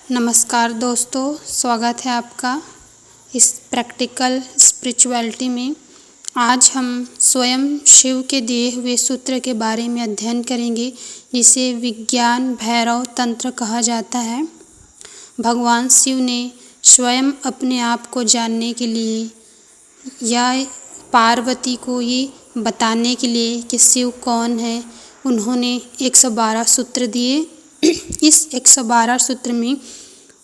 नमस्कार दोस्तों, स्वागत है आपका इस प्रैक्टिकल स्पिरिचुअलिटी में। आज हम स्वयं शिव के दिए हुए सूत्र के बारे में अध्ययन करेंगे, जिसे विज्ञान भैरव तंत्र कहा जाता है। भगवान शिव ने स्वयं अपने आप को जानने के लिए या पार्वती को ये बताने के लिए कि शिव कौन है, उन्होंने 112 सूत्र दिए। इस 112 सूत्र में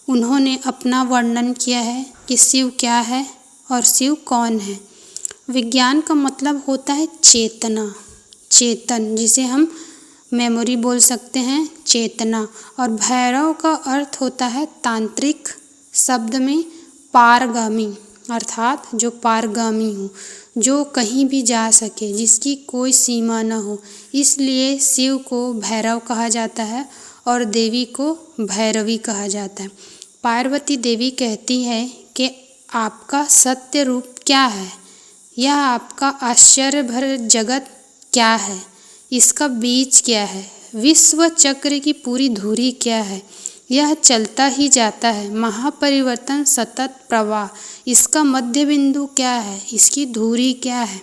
उन्होंने अपना वर्णन किया है कि शिव क्या है और शिव कौन है। विज्ञान का मतलब होता है चेतना, चेतन, जिसे हम मेमोरी बोल सकते हैं, चेतना। और भैरव का अर्थ होता है तांत्रिक शब्द में पारगामी, अर्थात जो पारगामी हो, जो कहीं भी जा सके, जिसकी कोई सीमा न हो। इसलिए शिव को भैरव कहा जाता है और देवी को भैरवी कहा जाता है। पार्वती देवी कहती है कि आपका सत्य रूप क्या है, यह आपका आश्चर्य भर जगत क्या है, इसका बीज क्या है, विश्व चक्र की पूरी धुरी क्या है, यह चलता ही जाता है, महापरिवर्तन सतत प्रवाह, इसका मध्य बिंदु क्या है, इसकी धुरी क्या है,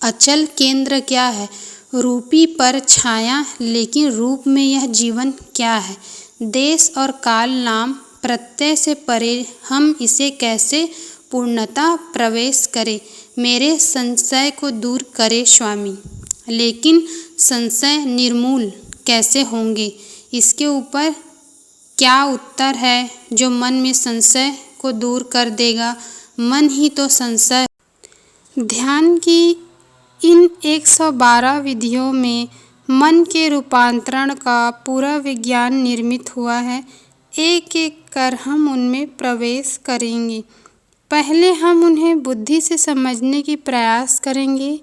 अचल केंद्र क्या है, रूपी पर छाया लेकिन रूप में यह जीवन क्या है, देश और काल नाम प्रत्यय से परे हम इसे कैसे पूर्णता प्रवेश करें, मेरे संशय को दूर करे स्वामी। लेकिन संशय निर्मूल कैसे होंगे, इसके ऊपर क्या उत्तर है जो मन में संशय को दूर कर देगा। मन ही तो संशय। ध्यान की इन 112 विधियों में मन के रूपांतरण का पूरा विज्ञान निर्मित हुआ है। एक एक कर हम उनमें प्रवेश करेंगे। पहले हम उन्हें बुद्धि से समझने की प्रयास करेंगे,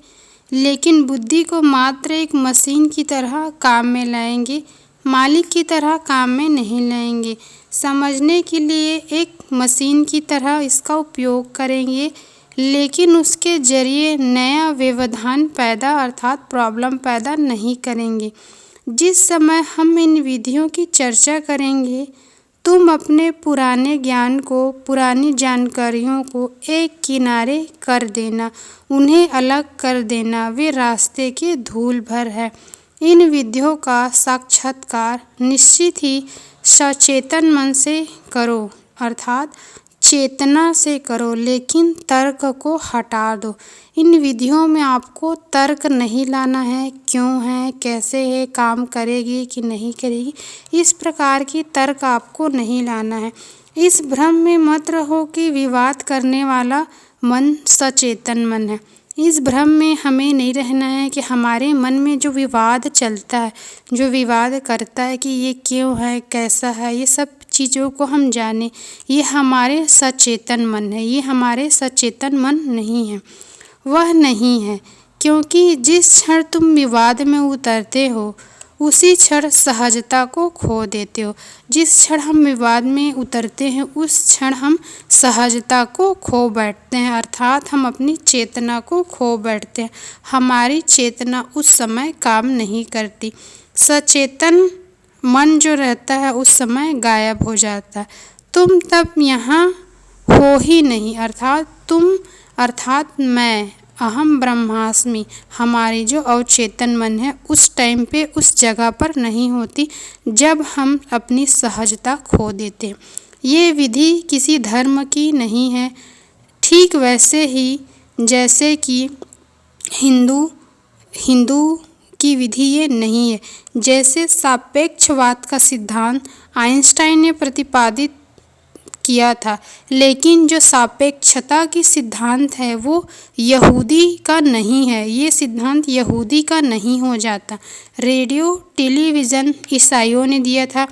लेकिन बुद्धि को मात्र एक मशीन की तरह काम में लाएंगे, मालिक की तरह काम में नहीं लाएंगे। समझने के लिए एक मशीन की तरह इसका उपयोग करेंगे, लेकिन उसके जरिए नया व्यवधान पैदा अर्थात प्रॉब्लम पैदा नहीं करेंगे। जिस समय हम इन विधियों की चर्चा करेंगे, तुम अपने पुराने ज्ञान को, पुरानी जानकारियों को एक किनारे कर देना, उन्हें अलग कर देना। वे रास्ते की धूल भर है। इन विधियों का साक्षात्कार निश्चित ही सचेतन मन से करो, अर्थात चेतना से करो, लेकिन तर्क को हटा दो। इन विधियों में आपको तर्क नहीं लाना है, क्यों है, कैसे है, काम करेगी कि नहीं करेगी, इस प्रकार की तर्क आपको नहीं लाना है। इस भ्रम में मत रहो कि विवाद करने वाला मन सचेतन मन है। इस भ्रम में हमें नहीं रहना है कि हमारे मन में जो विवाद चलता है, जो विवाद करता है कि ये क्यों है, कैसा है, ये सब चीज़ों को हम जाने, ये हमारे सचेतन मन है, ये हमारे सचेतन मन नहीं है, वह नहीं है। क्योंकि जिस क्षण तुम विवाद में उतरते हो, उसी क्षण सहजता को खो देते हो। जिस क्षण हम विवाद में उतरते हैं, उस क्षण हम सहजता को खो बैठते हैं, अर्थात हम अपनी चेतना को खो बैठते हैं। हमारी चेतना उस समय काम नहीं करती। सचेतन मन जो रहता है उस समय गायब हो जाता है। तुम तब यहाँ हो ही नहीं, अर्थात तुम अर्थात मैं, अहम ब्रह्मास्मि, हमारी जो अवचेतन मन है उस टाइम पे उस जगह पर नहीं होती जब हम अपनी सहजता खो देते। ये विधि किसी धर्म की नहीं है, ठीक वैसे ही जैसे कि हिंदू की विधि ये नहीं है। जैसे सापेक्षवाद का सिद्धांत आइंस्टाइन ने प्रतिपादित किया था, लेकिन जो सापेक्षता की सिद्धांत है वो यहूदी का नहीं है, ये सिद्धांत यहूदी का नहीं हो जाता। रेडियो टेलीविज़न ईसाइयों ने दिया था,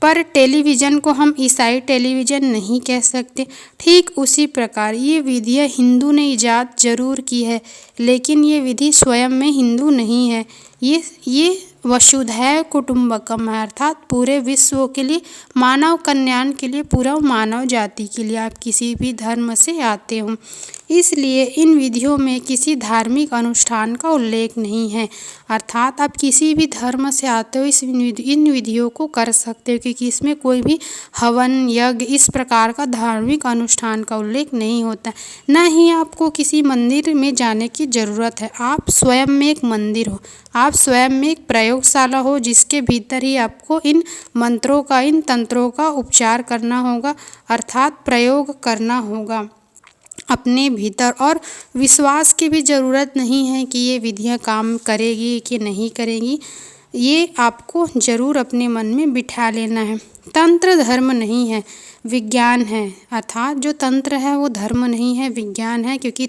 पर टेलीविज़न को हम ईसाई टेलीविज़न नहीं कह सकते। ठीक उसी प्रकार ये विधियाँ हिंदू ने ईजाद जरूर की है, लेकिन ये विधि स्वयं में हिंदू नहीं है। ये वसुधैव कुटुंबकम है, अर्थात पूरे विश्व के लिए, मानव कल्याण के लिए, पूरा मानव जाति के लिए, आप किसी भी धर्म से आते हो। इसलिए इन विधियों में किसी धार्मिक अनुष्ठान का उल्लेख नहीं है। अर्थात आप किसी भी धर्म से आते हो इन विधियों को कर सकते हो, क्योंकि इसमें कोई भी हवन यज्ञ इस प्रकार का धार्मिक अनुष्ठान का उल्लेख नहीं होता। न ही आपको किसी मंदिर में जाने की ज़रूरत है। आप स्वयं में एक मंदिर हो, आप स्वयं में एक प्रयोगशाला हो, जिसके भीतर ही आपको इन मंत्रों का, इन तंत्रों का उपचार करना होगा, अर्थात प्रयोग करना होगा अपने भीतर। और विश्वास की भी ज़रूरत नहीं है कि ये विधियाँ काम करेगी कि नहीं करेगी, ये आपको ज़रूर अपने मन में बिठा लेना है। तंत्र धर्म नहीं है, विज्ञान है। अर्थात जो तंत्र है वो धर्म नहीं है, विज्ञान है। क्योंकि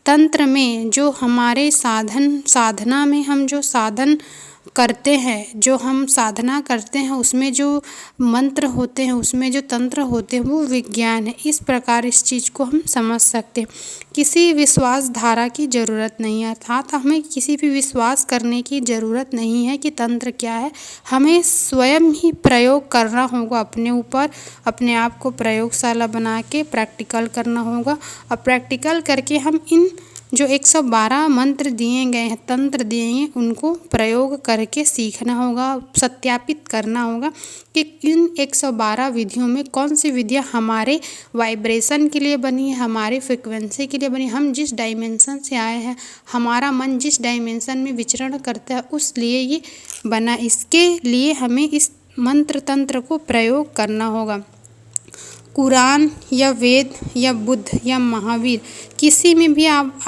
तंत्र में जो हमारे साधना में हम जो साधन करते हैं, जो हम साधना करते हैं, उसमें जो मंत्र होते हैं, उसमें जो तंत्र होते हैं, वो विज्ञान है। इस प्रकार इस चीज़ को हम समझ सकते हैं। किसी विश्वास धारा की ज़रूरत नहीं है, अर्थात हमें किसी भी विश्वास करने की ज़रूरत नहीं है कि तंत्र क्या है। हमें स्वयं ही प्रयोग करना होगा अपने ऊपर, अपने आप को प्रयोगशाला बना के प्रैक्टिकल करना होगा। और प्रैक्टिकल करके हम इन जो 112 मंत्र दिए गए हैं, तंत्र दिए हैं, उनको प्रयोग करके सीखना होगा, सत्यापित करना होगा कि इन 112 विधियों में कौन सी विधियाँ हमारे वाइब्रेशन के लिए बनी है, हमारे फ्रिक्वेंसी के लिए बनी। हम जिस डायमेंशन से आए हैं, हमारा मन जिस डायमेंशन में विचरण करता है, उस लिए ये बना। इसके लिए हमें इस मंत्र तंत्र को प्रयोग करना होगा। कुरान या वेद या बुद्ध या महावीर किसी में भी आप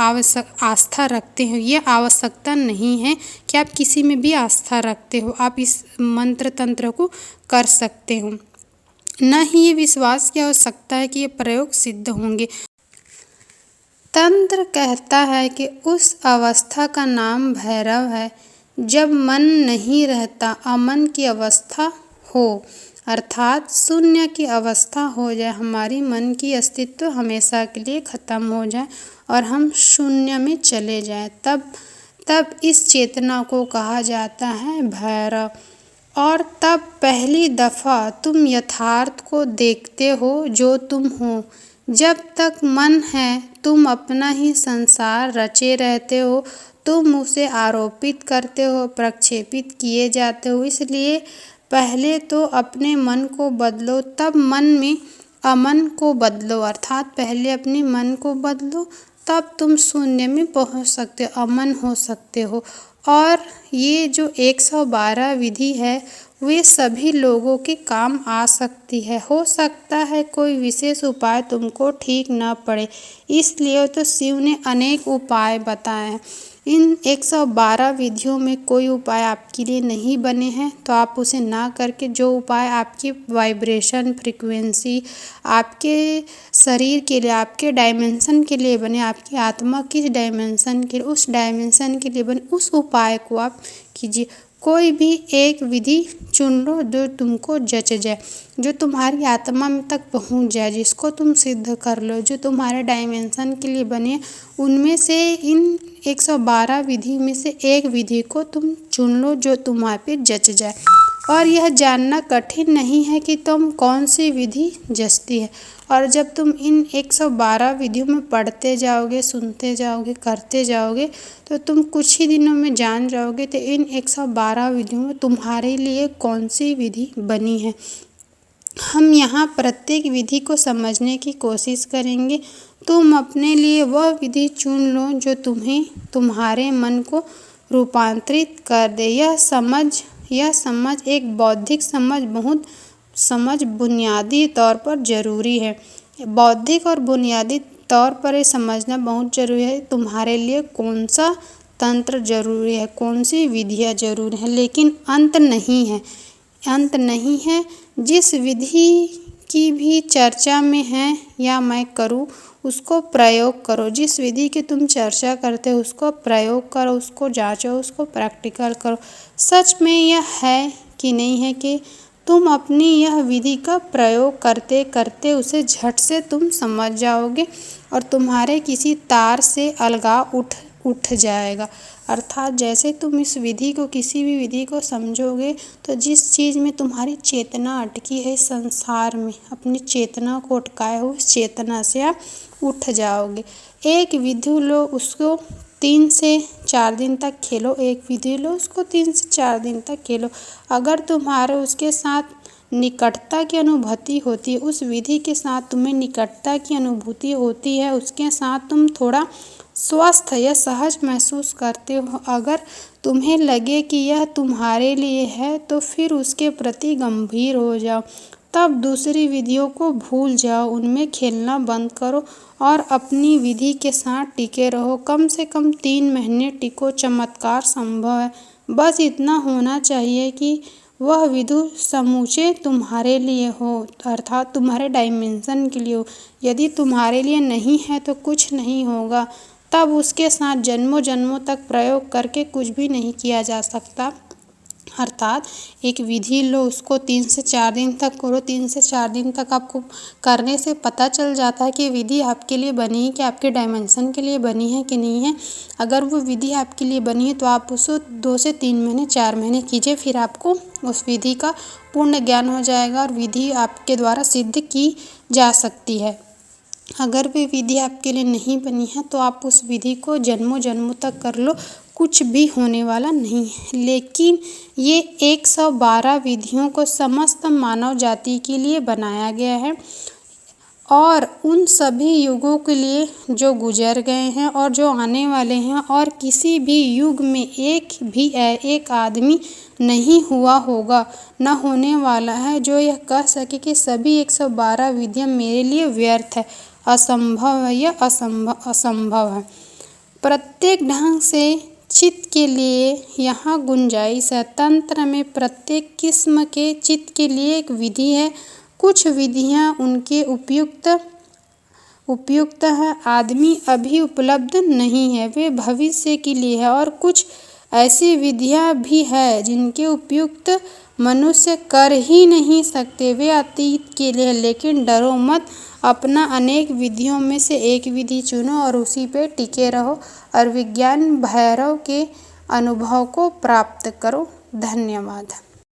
आस्था रखते हो, ये आवश्यकता नहीं है कि आप किसी में भी आस्था रखते हो, आप इस मंत्र तंत्र को कर सकते हो। न ही ये विश्वास की आवश्यकता है कि ये प्रयोग सिद्ध होंगे। तंत्र कहता है कि उस अवस्था का नाम भैरव है जब मन नहीं रहता, अमन की अवस्था हो, अर्थात शून्य की अवस्था हो जाए, हमारी मन की अस्तित्व हमेशा के लिए ख़त्म हो जाए और हम शून्य में चले जाएं, तब इस चेतना को कहा जाता है भैरव। और तब पहली दफ़ा तुम यथार्थ को देखते हो जो तुम हो। जब तक मन है तुम अपना ही संसार रचे रहते हो, तुम उसे आरोपित करते हो, प्रक्षेपित किए जाते हो। इसलिए पहले तो अपने मन को बदलो, तब मन में अमन को बदलो, अर्थात पहले अपने मन को बदलो, तब तुम शून्य में पहुंच सकते हो, अमन हो सकते हो। और ये जो 112 विधि है वे सभी लोगों के काम आ सकती है। हो सकता है कोई विशेष उपाय तुमको ठीक ना पड़े, इसलिए तो शिव ने अनेक उपाय बताए हैं। इन 112 विधियों में कोई उपाय आपके लिए नहीं बने हैं तो आप उसे ना करके जो उपाय आपकी वाइब्रेशन फ्रीक्वेंसी, आपके शरीर के लिए, आपके डायमेंशन के लिए बने, आपकी आत्मा किस डायमेंशन के लिए, उस डायमेंशन के लिए बने, उस उपाय को आप कीजिए। कोई भी एक विधि चुन लो जो तुमको जच जाए, जो तुम्हारी आत्मा में तक पहुंच जाए, जिसको तुम सिद्ध कर लो, जो तुम्हारे डायमेंशन के लिए बने। उनमें से इन 112 विधि में से एक विधि को तुम चुन लो जो तुम्हारे पे जच जाए। और यह जानना कठिन नहीं है कि तुम कौन सी विधि जचती है। और जब तुम इन 112 विधियों में पढ़ते जाओगे, सुनते जाओगे, करते जाओगे, तो तुम कुछ ही दिनों में जान जाओगे तो इन 112 विधियों में तुम्हारे लिए कौन सी विधि बनी है। हम यहाँ प्रत्येक विधि को समझने की कोशिश करेंगे। तुम अपने लिए वह विधि चुन लो जो तुम्हारे मन को रूपांतरित कर दे। यह समझ एक बौद्धिक समझ बुनियादी तौर पर ज़रूरी है। बौद्धिक और बुनियादी तौर पर ये समझना बहुत ज़रूरी है तुम्हारे लिए कौन सा तंत्र ज़रूरी है, कौन सी विधियाँ ज़रूरी हैं। लेकिन अंत नहीं है। जिस विधि की भी चर्चा में है या मैं करूँ, उसको प्रयोग करो। जिस विधि की तुम चर्चा करते हो उसको प्रयोग करो, उसको जांचो, उसको प्रैक्टिकल करो। सच में यह है कि नहीं है कि तुम अपनी यह विधि का प्रयोग करते करते उसे झट से तुम समझ जाओगे और तुम्हारे किसी तार से अलगाव उठ जाएगा। अर्थात जैसे तुम इस विधि को, किसी भी विधि को समझोगे तो जिस चीज़ में तुम्हारी चेतना अटकी है संसार में, अपनी चेतना को अटकाए हो, उस चेतना से आप उठ जाओगे। एक विधि लो, उसको 3 से 4 दिन तक खेलो। एक विधि लो, उसको 3 से 4 दिन तक खेलो। अगर तुम्हारे उसके साथ निकटता की अनुभूति होती है, उस विधि के साथ तुम्हें निकटता की अनुभूति होती है, उसके साथ तुम थोड़ा स्वस्थ या सहज महसूस करते हो, अगर तुम्हें लगे कि यह तुम्हारे लिए है तो फिर उसके प्रति गंभीर हो जाओ। तब दूसरी विधियों को भूल जाओ, उनमें खेलना बंद करो और अपनी विधि के साथ टिके रहो। कम से कम 3 महीने टिको, चमत्कार संभव है। बस इतना होना चाहिए कि वह विधि समूचे तुम्हारे लिए हो, अर्थात तुम्हारे डायमेंशन के लिए हो। यदि तुम्हारे लिए नहीं है तो कुछ नहीं होगा, तब उसके साथ जन्मों जन्मों तक प्रयोग करके कुछ भी नहीं किया जा सकता। अर्थात एक विधि लो, उसको 3 से 4 दिन तक करो। 3 से 4 दिन तक आपको करने से पता चल जाता है कि विधि आपके लिए बनी है, कि आपके डायमेंशन के लिए बनी है कि नहीं है। अगर वो विधि आपके लिए बनी है तो आप उसको 2 से 3 महीने 4 महीने कीजिए, फिर आपको उस विधि का पूर्ण ज्ञान हो जाएगा और विधि आपके द्वारा सिद्ध की जा सकती है। अगर वे विधि आपके लिए नहीं बनी है तो आप उस विधि को जन्मों जन्मों तक कर लो, कुछ भी होने वाला नहीं है। लेकिन ये 112 विधियों को समस्त मानव जाति के लिए बनाया गया है और उन सभी युगों के लिए जो गुजर गए हैं और जो आने वाले हैं, और किसी भी युग में एक आदमी नहीं हुआ होगा, न होने वाला है, जो यह कह सके कि सभी 112 विधियाँ मेरे लिए व्यर्थ है, असंभव है या असंभव है। प्रत्येक ढंग से चित्त के लिए यहाँ गुंजाइश है। तंत्र में प्रत्येक किस्म के चित्त के लिए एक विधि है। कुछ विधियाँ उनके उपयुक्त है, आदमी अभी उपलब्ध नहीं है, वे भविष्य के लिए है। और कुछ ऐसी विधियाँ भी है जिनके उपयुक्त मनुष्य कर ही नहीं सकते, वे अतीत के लिए है। लेकिन डरो मत, अपना अनेक विधियों में से एक विधि चुनो और उसी पे टिके रहो और विज्ञान भैरव के अनुभव को प्राप्त करो। धन्यवाद।